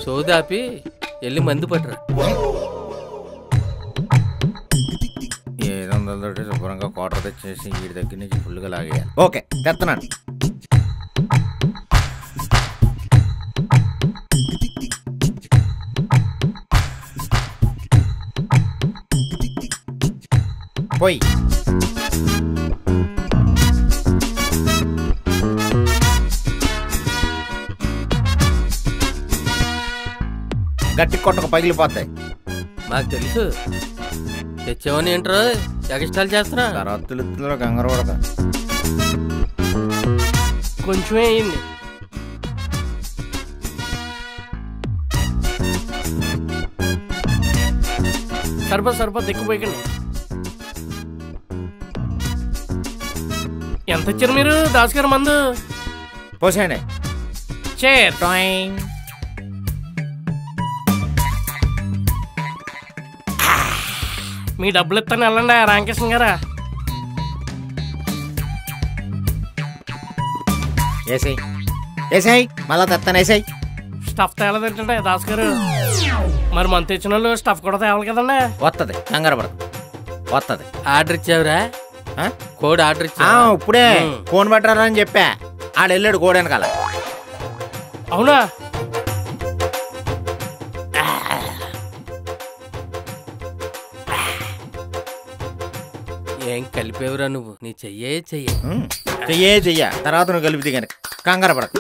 సోదాపి వెళ్ళి మందు పట్టరా. 700 శుభ్రంగా క్వార్టర్ తెచ్చేసి వీడి దగ్గర నుంచి ఫుల్గా లాగేయాలి. ఓకే తెస్తున్నాను. పోయి గట్టి కొట్టక పగిలిపోతాయి. మాకు తెలుసు తెచ్చావని ఏంట్రో ఎగస్టాల్ చేస్తున్నా. తర్వాత తెలుస్తుందో కంగారు పడక. కొంచెమే అయింది. సరిపోతే ఎక్కువపోయకండి. ఎంత ఇచ్చారు మీరు దాస్ గారు మందు? పోసేయండి. మీ డబ్బులు ఇస్తాను వెళ్ళండి రామకృష్ణ గారా. వేసాయి మళ్ళా తెస్తాను. వేసాయి. స్టఫ్ తేలేదంటే దాస్ గారు. మరి మంత్ తెచ్చిన వాళ్ళు స్టఫ్ కూడా తేవాలి కదండి. వస్తుంది కంగారు పడదు. వస్తుంది. ఆర్డర్ ఇచ్చావురా? కోడ్ ఆర్డర్ ఇచ్చా. ఇప్పుడే ఫోన్ పెట్టారని చెప్పా. ఆడెళ్ళాడు కోడ్ వెనకాల. అవునా? ఏం కలిపేవురా నువ్వు? నీ చెయ్యే చెయ్య తర్వాత నువ్వు కలిపితే కనుక కంగారు పడకు.